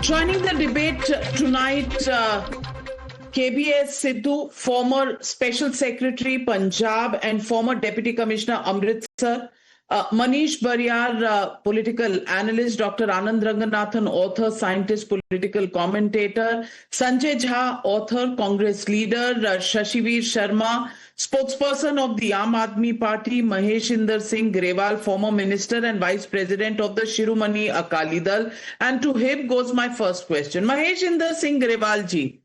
Joining the debate tonight, KBS Sidhu, former Special Secretary, Punjab, and former Deputy Commissioner, Amritsar. Manish Bariyar, political analyst, Dr. Anand Ranganathan, author, scientist, political commentator, Sanjay Jha, author, Congress leader, Shashivir Sharma, spokesperson of the Aam Aadmi Party, Maheshinder Singh Grewal, former minister and vice president of the Shiromani Akali Dal. And to him goes my first question. Maheshinder Singh Grewal ji,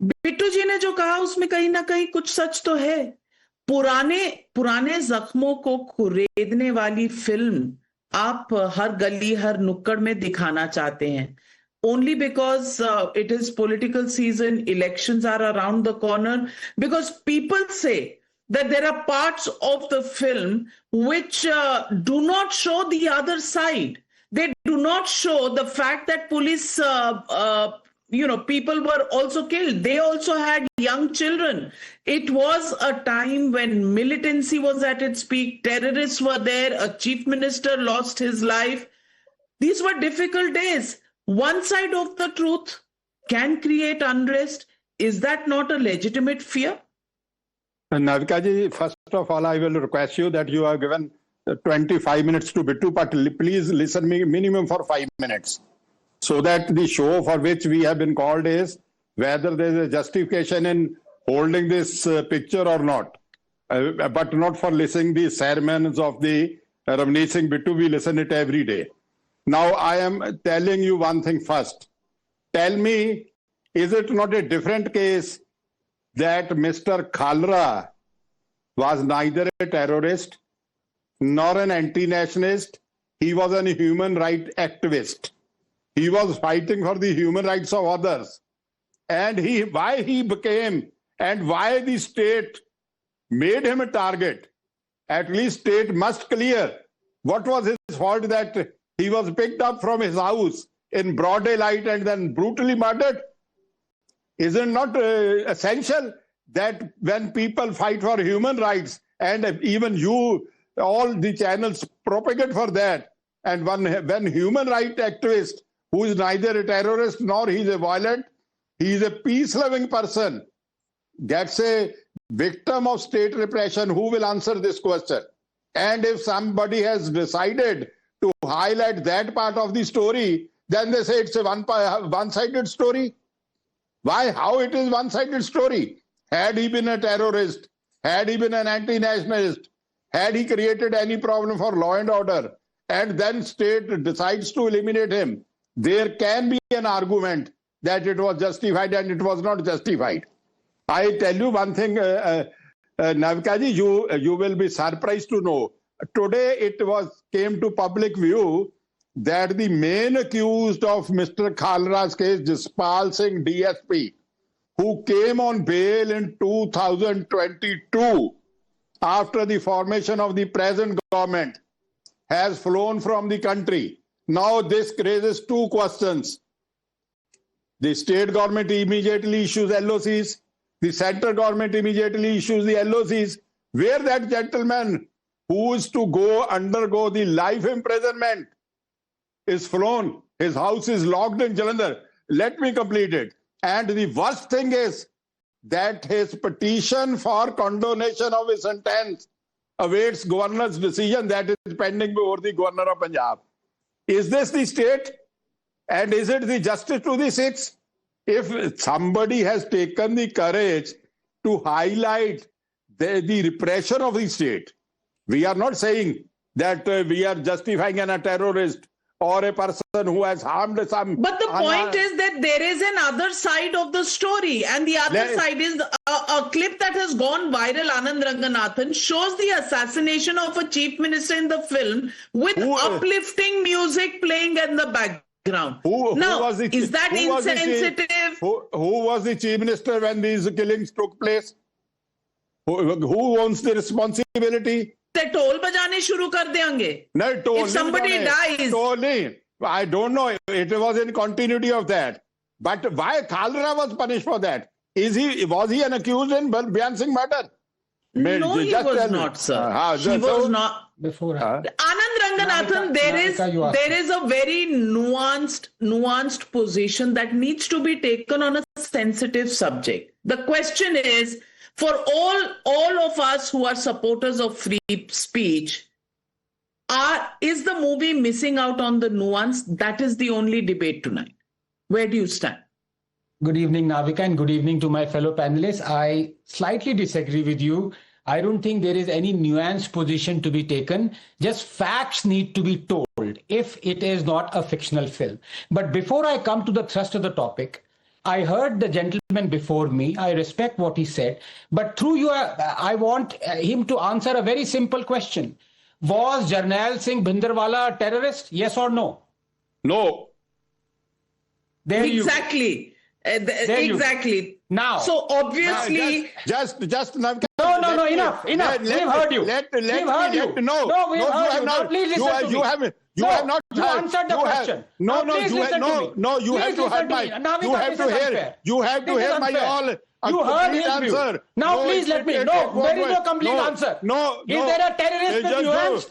Bittu जी ने जो कहा उसमें कहीं ना कहीं कुछ सच तो है. पुराने जख्मों को कुरेदने वाली फिल्म आप हर गली हर नुक्कड़ में दिखाना चाहते हैं only because it is political season, elections are around the corner, because people say that there are parts of the film which do not show the other side. They do not show the fact that police people were also killed. They also had young children. It was a time when militancy was at its peak. Terrorists were there. A chief minister lost his life. These were difficult days. One side of the truth can create unrest. Is that not a legitimate fear? Navika ji, first of all, I will request you that you have given 25 minutes to Bittu, but please listen me minimum for 5 minutes. So that the show for which we have been called is whether there is a justification in holding this picture or not, but not for listening the sermons of the Ravneet Singh Bittu. We listen it every day. Now I am telling you one thing first. Tell me, is it not a different case that Mr. Khalra was neither a terrorist nor an anti-nationalist? He was a human rights activist. He was fighting for the human rights of others. And why he became and why the state made him a target, at least state must clear what was his fault that he was picked up from his house in broad daylight and then brutally murdered. Is it not essential that when people fight for human rights, and even you, all the channels propagate for that, and when human rights activists who is neither a terrorist nor he is a violent, he is a peace-loving person, gets a victim of state repression, who will answer this question? And if somebody has decided to highlight that part of the story, then they say it's a one-sided story. Why? How it is one-sided story? Had he been a terrorist, had he been an anti-nationalist, had he created any problem for law and order, and then state decides to eliminate him, there can be an argument that it was justified and it was not justified. I tell you one thing, Navika ji, you will be surprised to know. Today it came to public view that the main accused of Mr. Khalra's case, Jaswant Singh DSP, who came on bail in 2022 after the formation of the present government, has flown from the country. Now this raises two questions. The state government immediately issues LOCs. The central government immediately issues the LOCs. Where that gentleman who is to undergo the life imprisonment is flown. His house is locked in Jalandhar. Let me complete it. And the worst thing is that his petition for condonation of his sentence awaits governor's decision that is pending before the governor of Punjab. Is this the state? And is it the justice to the Sikhs? If somebody has taken the courage to highlight the repression of the state, we are not saying that we are justifying a terrorist or a person who has harmed some. But the point is that there is another side of the story, and the other side is a clip that has gone viral, Anand Ranganathan, shows the assassination of a chief minister in the film with uplifting music playing in the background. Is that insensitive? Who was the chief minister when these killings took place? Who owns the responsibility? Toll बजाने शुरू कर देंगे. No, toll. If somebody dies. I don't know. It was in continuity of that. But why Khalra was punished for that? Was he an accused in Bayan Singh murder? No, he was not, sir. He was not. before Anand Ranganathan, Navika, there is a very nuanced position that needs to be taken on a sensitive subject. The question is, for all of us who are supporters of free speech, is the movie missing out on the nuance? That is the only debate tonight. Where do you stand? Good evening, Navika, and good evening to my fellow panelists. I slightly disagree with you. I don't think there is any nuanced position to be taken. Just facts need to be told if it is not a fictional film. But before I come to the thrust of the topic, I heard the gentleman before me. I respect what he said. But through you, I want him to answer a very simple question. Was Jarnail Singh Bhindranwala a terrorist? Yes or no? No. There exactly. Exactly. Now. So obviously. Just Navika. No, enough. We've heard you. We've heard you. No, we've heard you. Now please listen to me. You have not. You answered the question. You have to hear my. You have to hear my all. You heard his answer. Now please let me. No, there is no complete answer. No. Is there a terrorist with nuance?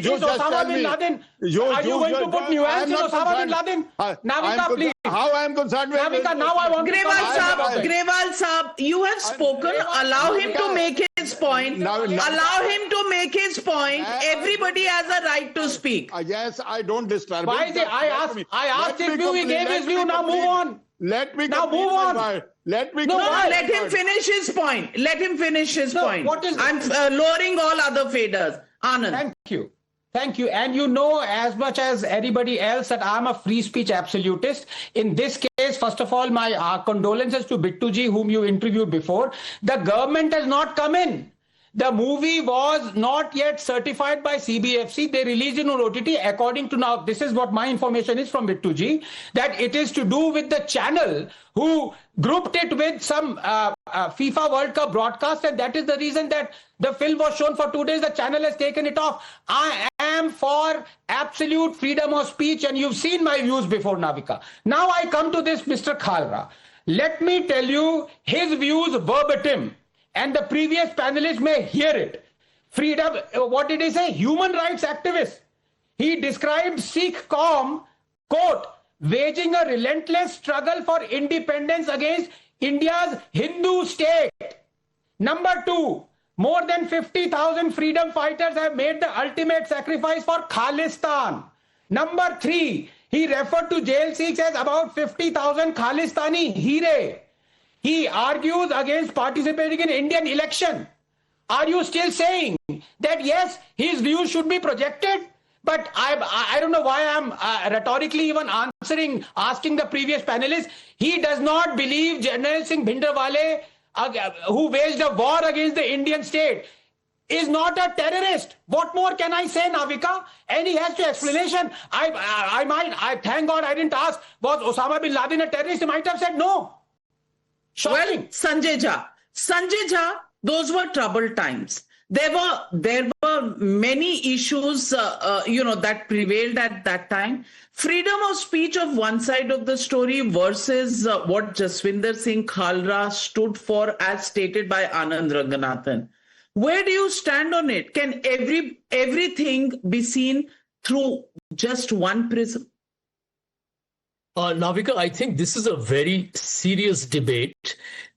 Is Osama bin Laden? Are you going to put nuance in Osama bin Laden? Navika, please. How I am concerned with Navika, now I want Grewal Saab, you have spoken. Allow him to make his point. Allow him to make his point. Everybody has a right to speak. Yes, I don't disturb. Why is it? I asked his view. He gave his view. Now move on. Let me now move on. Let me. Let him finish his point. Let him finish his point. I'm lowering all other faders. Anand. Thank you. And you know as much as anybody else that I'm a free speech absolutist. In this case, first of all, my condolences to Bittuji, whom you interviewed before. The government has not come in. The movie was not yet certified by CBFC. They released it on OTT. According to now, this is what my information is from Bittuji, that it is to do with the channel who grouped it with some FIFA World Cup broadcast, and that is the reason that the film was shown for 2 days. The channel has taken it off. I am for absolute freedom of speech, and you've seen my views before, Navika. Now I come to this Mr. Khalra. Let me tell you his views verbatim. And the previous panelists may hear it. Freedom, what did he say? Human rights activist. He described Sikh Qaum, quote, waging a relentless struggle for independence against India's Hindu state. Number 2, more than 50,000 freedom fighters have made the ultimate sacrifice for Khalistan. Number 3, he referred to jail Sikhs as about 50,000 Khalistani Hire. He argues against participating in Indian election. Are you still saying that yes, his views should be projected? But I don't know why I'm rhetorically even asking the previous panelists. He does not believe Jarnail Singh Bhindranwale, who waged a war against the Indian state, is not a terrorist. What more can I say, Navika? And he has to explanation. I thank God I didn't ask, was Osama bin Laden a terrorist? He might have said no. Shocking. Well, Sanjay Jha, those were troubled times. There were many issues, that prevailed at that time. Freedom of speech of one side of the story versus what Jaswant Singh Khalra stood for, as stated by Anand Ranganathan. Where do you stand on it? Can everything be seen through just one prism? Navika, I think this is a very serious debate.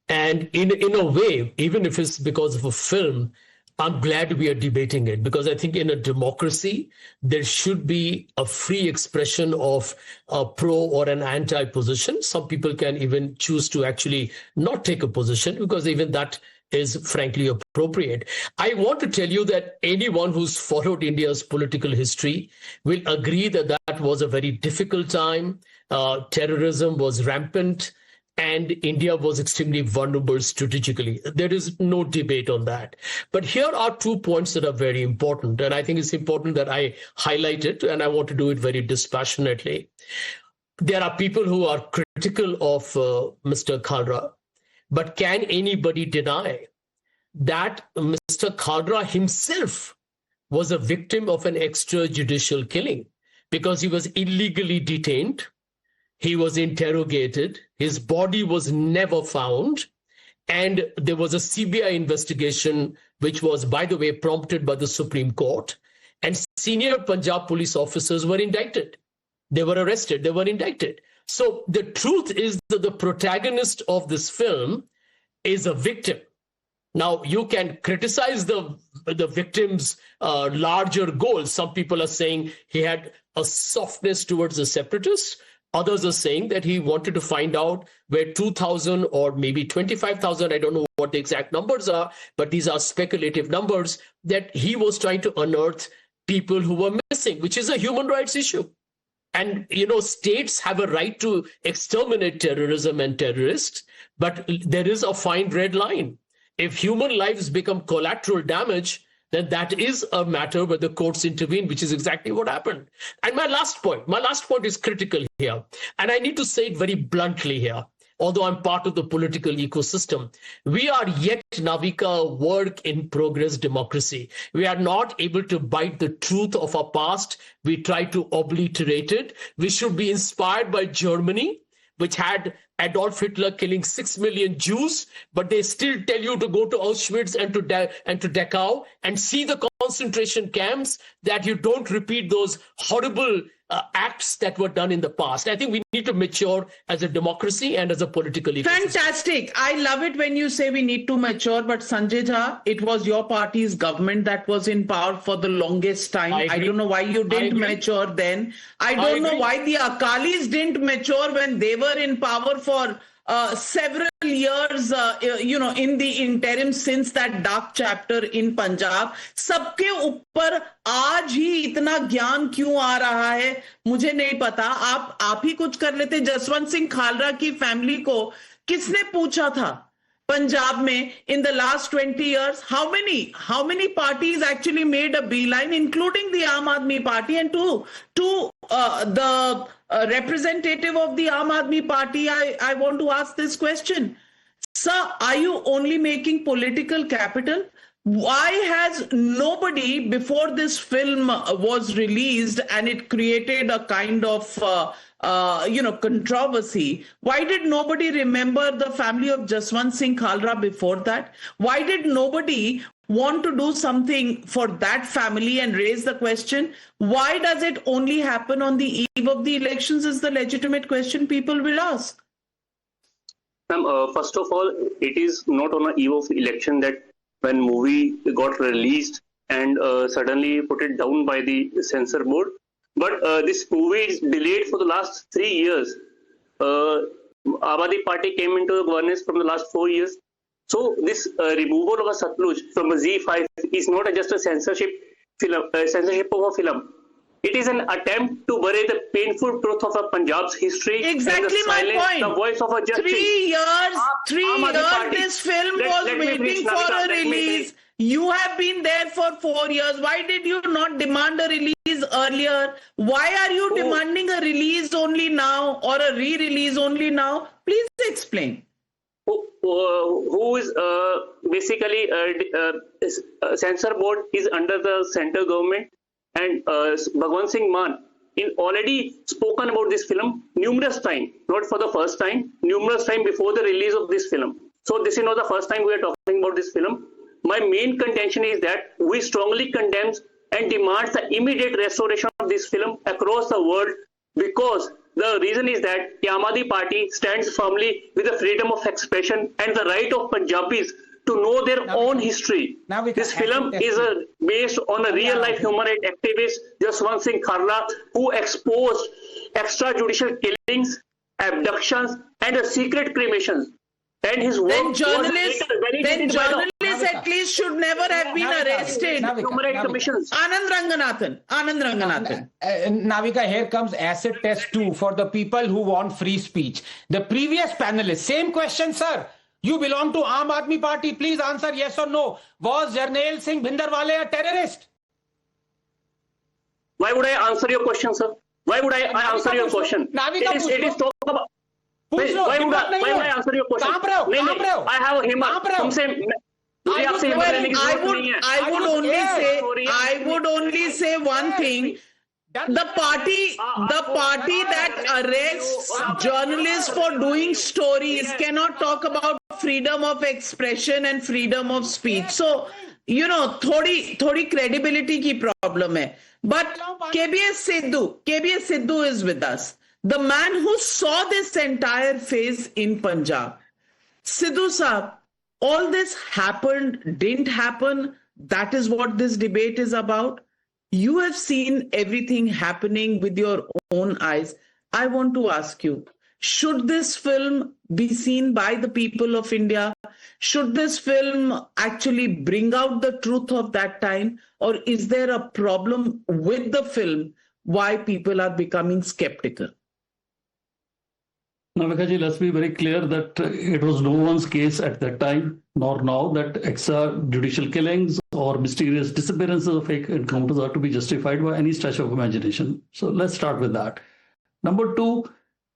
And in a way, even if it's because of a film, I'm glad we are debating it, because I think in a democracy, there should be a free expression of a pro or an anti position. Some people can even choose to actually not take a position, because even that is frankly appropriate. I want to tell you that anyone who's followed India's political history will agree that that was a very difficult time. Terrorism was rampant, and India was extremely vulnerable strategically. There is no debate on that. But here are 2 points that are very important, and I think it's important that I highlight it, and I want to do it very dispassionately. There are people who are critical of Mr. Khalra, but can anybody deny that Mr. Khalra himself was a victim of an extrajudicial killing? Because he was illegally detained, he was interrogated, his body was never found, And there was a CBI investigation, which was, by the way, prompted by the Supreme Court. And senior Punjab police officers were indicted. They were arrested. They were indicted. So the truth is that the protagonist of this film is a victim. Now, you can criticize the victim's larger goals. Some people are saying he had a softness towards the separatists. Others are saying that he wanted to find out where 2,000 or maybe 25,000, I don't know what the exact numbers are, but these are speculative numbers, that he was trying to unearth people who were missing, which is a human rights issue. And, states have a right to exterminate terrorism and terrorists, but there is a fine red line. If human lives become collateral damage, then that is a matter where the courts intervene, which is exactly what happened. And my last point is critical here. And I need to say it very bluntly here, although I'm part of the political ecosystem. We are yet, Navika, a work in progress democracy. We are not able to bite the truth of our past. We try to obliterate it. We should be inspired by Germany, which had Adolf Hitler killing 6 million Jews, but they still tell you to go to Auschwitz and to Dachau and see the concentration camps, that you don't repeat those horrible acts that were done in the past. I think we need to mature as a democracy and as a political ecosystem. Fantastic. I love it when you say we need to mature, but Sanjay Jha, it was your party's government that was in power for the longest time. I don't know why you didn't mature then. I don't know why the Akalis didn't mature when they were in power for several years, in the interim since that dark chapter in Punjab. सबके ऊपर आज ही इतना ज्ञान क्यों आ रहा है मुझे नहीं पता. आप ही कुछ कर लेते. जसवंत सिंह खालरा की फैमिली को किसने पूछा था Punjab mein in the last 20 years? How many parties actually made a beeline, including the Aam Aadmi Party? And to the representative of the Aam Aadmi Party, I want to ask this question. Sir, are you only making political capital? Why has nobody, before this film was released and it created a kind of controversy, why did nobody remember the family of Jaswant Singh Khalra before that? Why did nobody want to do something for that family and raise the question? Why does it only happen on the eve of the elections is the legitimate question people will ask. First of all, it is not on the eve of election that when movie got released and suddenly put it down by the censor board. But this movie is delayed for the last 3 years. Aam Aadmi Party came into governance from the last 4 years. So this removal of a Satluj from a Z5 is not just a censorship of a film. It is an attempt to bury the painful truth of a Punjab's history. Exactly my point. The voice of a justice. 3 years this film was waiting for a release. You have been there for 4 years. Why did you not demand a release earlier? Why are you demanding a release only now or a re-release only now? Please explain. Who is basically censor board is under the central government, and Bhagwan Singh Mann already spoken about this film numerous times, not for the first time, numerous times before the release of this film. So this is not the first time we are talking about this film. My main contention is that we strongly condemn and demand the immediate restoration of this film across the world, because the reason is that the Aam Aadmi Party stands firmly with the freedom of expression and the right of Punjabis to know their own history. This film is based on a real-life human rights activist, Jaswant Singh Khalra, who exposed extrajudicial killings, abductions, and secret cremations. And his work then journalists at least should never have been arrested. Anand Ranganathan. Navika, here comes acid test 2 for the people who want free speech. The previous panelist, same question, sir. You belong to Aam Aadmi Party. Please answer yes or no. Was Jarnail Singh Bhindarwale a terrorist? Why would I answer your question, sir? Why would I answer your question? It is talk about. Why would I answer your question? I have him. I would only say one thing. The party that arrests journalists for doing stories cannot talk about of freedom of expression and freedom of speech. So, thodi credibility ki problem hai. But KBS Sidhu is with us. The man who saw this entire phase in Punjab. Sidhu Saab, all this happened, didn't happen. That is what this debate is about. You have seen everything happening with your own eyes. I want to ask you, should this film be seen by the people of India? Should this film actually bring out the truth of that time? Or is there a problem with the film why people are becoming skeptical? Navika ji, let's be very clear that it was no one's case at that time, nor now, that extrajudicial killings or mysterious disappearances of fake encounters are to be justified by any stretch of imagination. So let's start with that. Number two,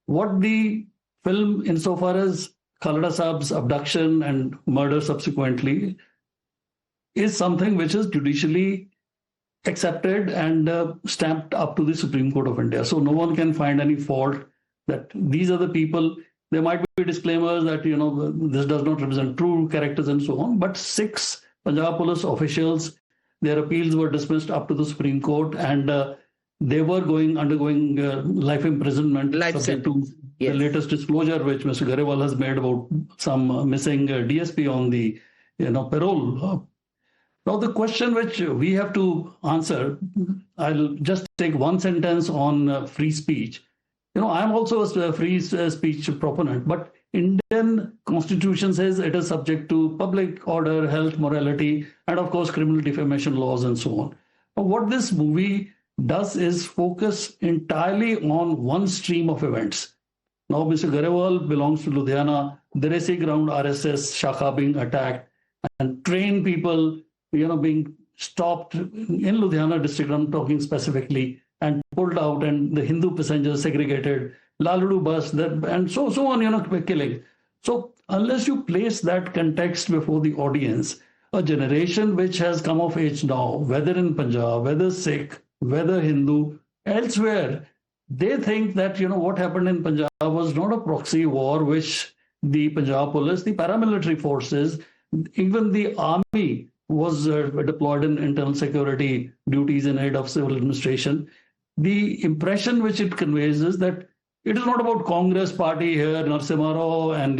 what the film, insofar as Khalra Saab's abduction and murder subsequently, is something which is judicially accepted and stamped up to the Supreme Court of India. So no one can find any fault that these are the people. There might be disclaimers that, this does not represent true characters and so on. But 6 Punjab police officials, their appeals were dismissed up to the Supreme Court, and they were undergoing life imprisonment, subject to the latest disclosure which Mr. Garewal has made about some missing DSP on the parole. Now the question which we have to answer, I'll just take one sentence on free speech. I'm also a free speech proponent, but Indian Constitution says it is subject to public order, health, morality, and of course criminal defamation laws and so on. But what this movie does is focus entirely on one stream of events. Now, Mr. Garewal belongs to Ludhiana. There is a ground RSS Shakha being attacked, and trained people, being stopped in Ludhiana district, I'm talking specifically, and pulled out, and the Hindu passengers segregated, Laludu bus, and so on, killing. So unless you place that context before the audience, a generation which has come of age now, whether in Punjab, whether Sikh, whether Hindu, elsewhere, they think that, what happened in Punjab was not a proxy war, which the Punjab police, the paramilitary forces, even the army was deployed in internal security duties in aid of civil administration. The impression which it conveys is that it is not about Congress party here, Narasimha Rao, and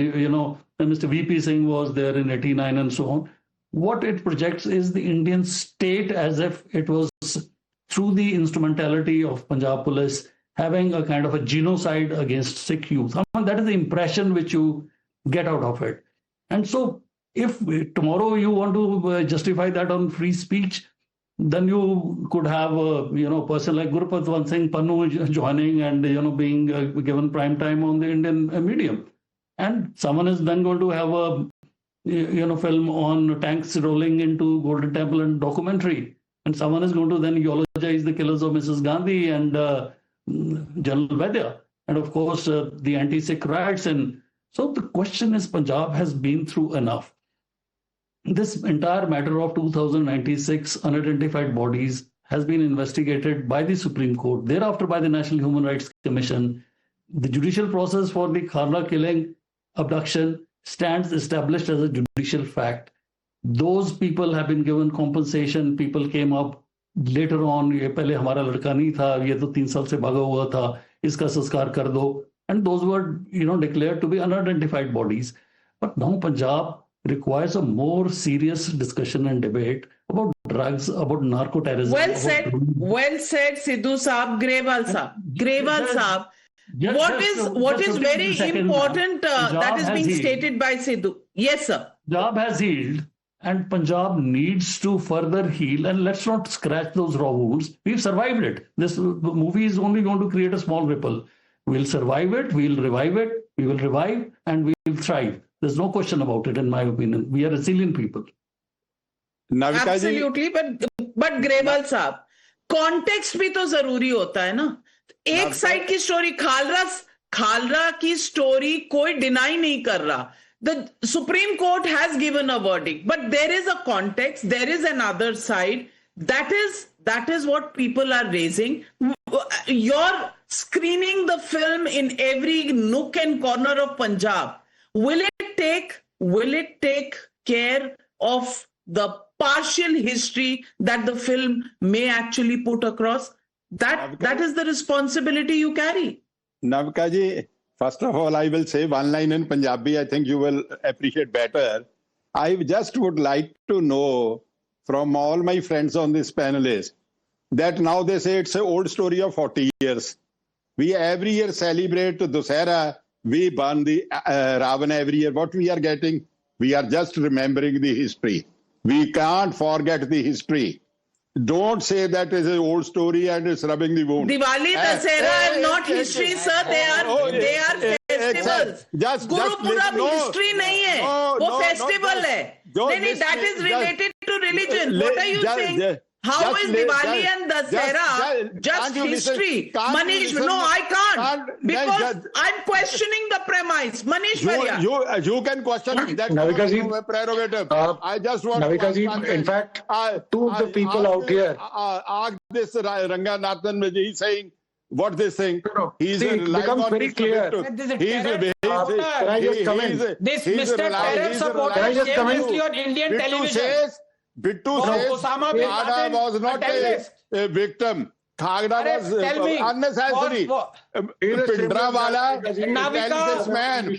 Mr. VP Singh was there in 89 and so on. What it projects is the Indian state as if it was through the instrumentality of Punjab police having a kind of a genocide against Sikh youth. That is the impression which you get out of it. And so if tomorrow you want to justify that on free speech, then you could have a person like Gurpatwant Singh Pannu joining and being given prime time on the Indian medium, and someone is then going to have a film on tanks rolling into Golden Temple and documentary, and someone is going to then eulogize the killers of Mrs. Gandhi and General Vaidya, and of course the anti-Sikh riots. And so the question is, Punjab has been through enough. This entire matter of 2096 unidentified bodies has been investigated by the Supreme Court, thereafter by the National Human Rights Commission. The judicial process for the Khalra killing, abduction, stands established as a judicial fact. Those people have been given compensation. People came up later on, ये पहले हमारा लड़का नहीं था, ये तो 3 साल से भागा हुआ था, इसका संस्कार कर दो. And those were, declared to be unidentified bodies. But now Punjab requires a more serious discussion and debate about drugs, about narco-terrorism. Well said, Sidhu Saab, Grewal Saab. What is very important that is being stated by Sidhu? Yes, sir. Punjab has healed, and Punjab needs to further heal. And let's not scratch those raw wounds. We've survived it. This movie is only going to create a small ripple. We'll survive it. We'll revive it. We will revive, and we will thrive. There's no question about it, in my opinion. We are resilient people. Navika Absolutely, but Grewal साहब, context भी तो जरूरी होता है ना. एक side की story, खालरा की स्टोरी कोई डिनाई नहीं कर रहा. The Supreme Court has given a verdict, but there is a context, there is another side. That is what people are raising. You're screening the film in every nook and corner of Punjab. Will it take will it take care of the partial history that the film may actually put across? That is the responsibility you carry. Navika ji, first of all, I will say one line in Punjabi. I think you will appreciate better. I just would like to know from all my friends on this panelist that now they say it's an old story of 40 years. We every year celebrate Dussehra. We burn the Ravan every year. What we are getting? We are just remembering the history. We can't forget the history. Don't say that is an old story and it's rubbing the wound. Diwali, Dussehra are not history, sir. They are festivals. Guru Purab history nahi hai. वो festival hai. नहीं, that is related to religion. What are you saying? How is Diwali and Dussehra just history? Manish, no, I can't. Because I'm questioning the premise. Manish Bharia. You can question that. Navika ji, prerogative. I just want Navika ji, in fact, two of the people out here. Ask this Ranganathan, he's saying what this thing. He's it becomes very clear. This Mr. Terror supporter shamelessly on Indian television. Bittu says Khagda was not a victim. Khagda was unnecessary. Pindrawala tells this man,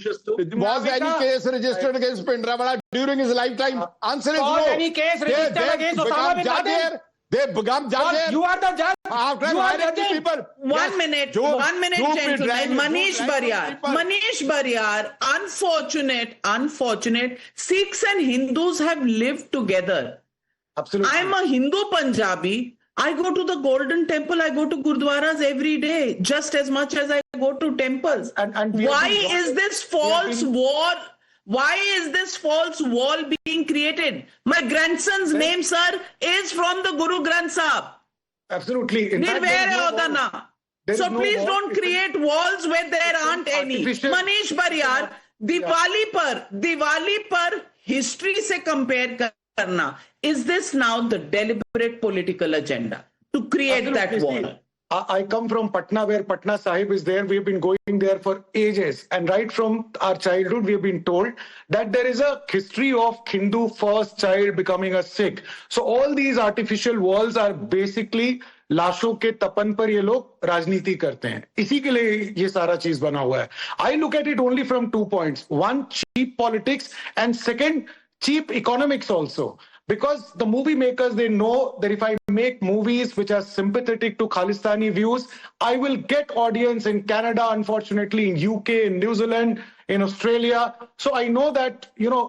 was any case registered against Pindrawala during his lifetime? Answer is no. Any case registered against Osama bin Laden? They become judges. You are the judge. After you are the people. One minute, gentlemen. Manish Bharyar, unfortunate. Sikhs and Hindus have lived together. Absolutely. I'm a Hindu Punjabi. I go to the Golden Temple. I go to Gurdwaras every day, just as much as I go to temples. And why is this false war? Why is this false wall being created? My grandson's name, sir, is from the Guru Granth Sahib. Absolutely. So please don't create walls where there aren't any. Manish Bharyar, Diwali par history se compare karna. Is this now the deliberate political agenda to create that wall? I come from Patna, where Patna Sahib is there. We've been going there for ages. And right from our childhood, we've been told that there is a history of Hindu first child becoming a Sikh. So all these artificial walls are basically लाशों के तपन पर ये लोग राजनीति करते हैं. इसी के लिए ये सारा चीज बना हुआ है. I look at it only from 2 points. One, cheap politics, and second, cheap economics also. Because the movie makers, they know that if I make movies which are sympathetic to Khalistani views, I will get audience in Canada, unfortunately, in UK, in New Zealand, in Australia. So I know that,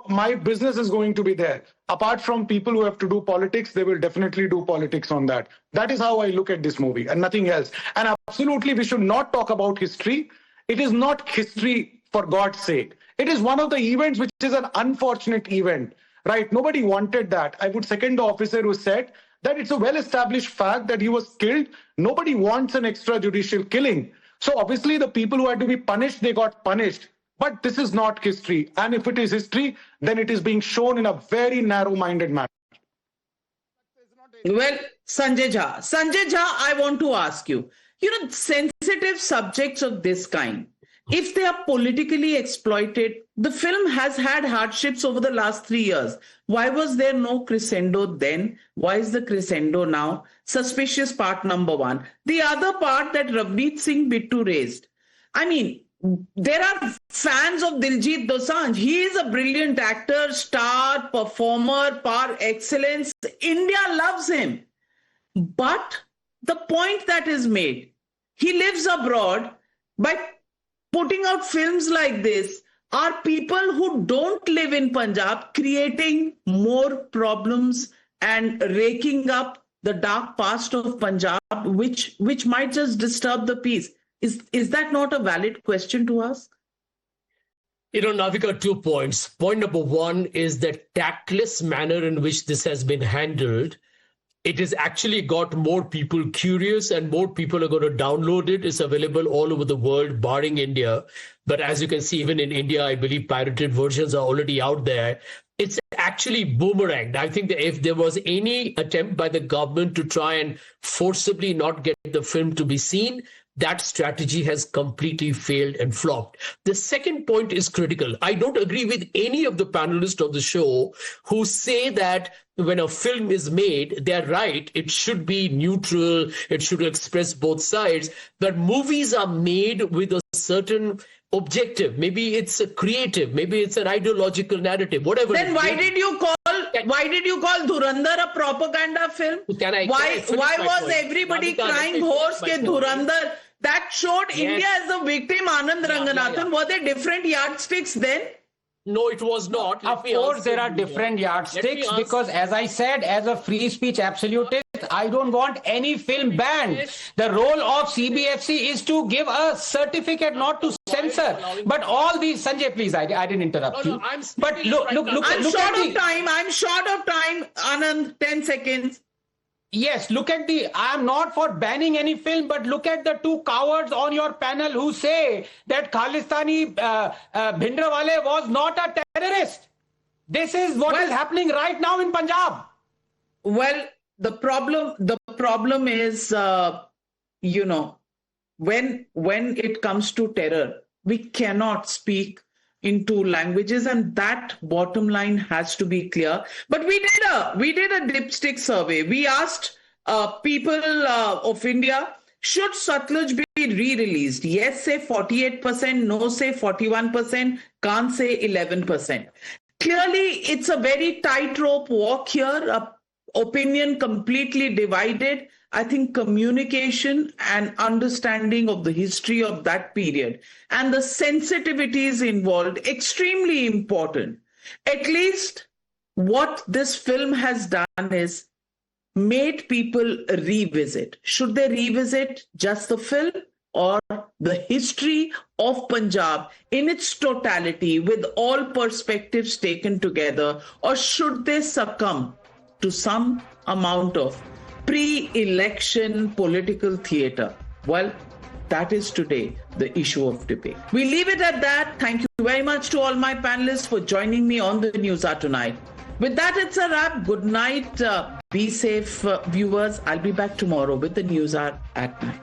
my business is going to be there. Apart from people who have to do politics, they will definitely do politics on that. That is how I look at this movie and nothing else. And absolutely, we should not talk about history. It is not history for God's sake. It is one of the events which is an unfortunate event. Right, nobody wanted that. I would second the officer who said that it's a well-established fact that he was killed. Nobody wants an extrajudicial killing. So obviously the people who had to be punished, they got punished. But this is not history. And if it is history, then it is being shown in a very narrow-minded manner. Well, Sanjay Jha, I want to ask you, sensitive subjects of this kind, if they are politically exploited, the film has had hardships over the last 3 years. Why was there no crescendo then? Why is the crescendo now? Suspicious part number one. The other part that Ravneet Singh Bittu raised. I mean, there are fans of Diljit Dosanjh. He is a brilliant actor, star, performer, par excellence. India loves him. But the point that is made, he lives abroad. By putting out films like this, are people who don't live in Punjab creating more problems and raking up the dark past of Punjab, which might just disturb the peace? Is that not a valid question to ask? Navika, 2 points. Point number one is that tactless manner in which this has been handled. It has actually got more people curious and more people are going to download it. It's available all over the world, barring India. But as you can see, even in India, I believe pirated versions are already out there. It's actually boomeranged. I think that if there was any attempt by the government to try and forcibly not get the film to be seen, that strategy has completely failed and flopped. The second point is critical. I don't agree with any of the panelists of the show who say that when a film is made, they're right, it should be neutral, it should express both sides, but movies are made with a certain objective. Maybe it's a creative, maybe it's an ideological narrative, whatever. Then why did you call Dhurandhar a propaganda film? Why was everybody crying horse ke Dhurandhar? That showed India as a victim, Anand Ranganathan. Were there different yardsticks then? No, it was not. Of course, there are different yardsticks because, as I said, as a free speech absolutist, I don't want any film banned. The role of CBFC is to give a certificate, not to censor. But all these, Sanjay, please, I didn't interrupt you. But look. I'm short of time, Anand. 10 seconds. Yes, I'm not for banning any film, but look at the two cowards on your panel who say that Khalistani Bhindrawale was not a terrorist. This is what is happening right now in Punjab. Well, the problem is, when it comes to terror, we cannot speak in two languages, and that bottom line has to be clear. But we did a dipstick survey. We asked people of India, should Satluj be re-released? Yes, say 48%, no, say 41%, can't say 11%. Clearly, it's a very tightrope walk here, opinion completely divided. I think communication and understanding of the history of that period and the sensitivities involved, extremely important. At least what this film has done is made people revisit. Should they revisit just the film or the history of Punjab in its totality with all perspectives taken together, or should they succumb to some amount of pre-election political theater? Well, that is today the issue of debate. We leave it at that. Thank you very much to all my panelists for joining me on the Newshour tonight. With that, it's a wrap. Good night. Be safe, viewers. I'll be back tomorrow with the Newshour at night.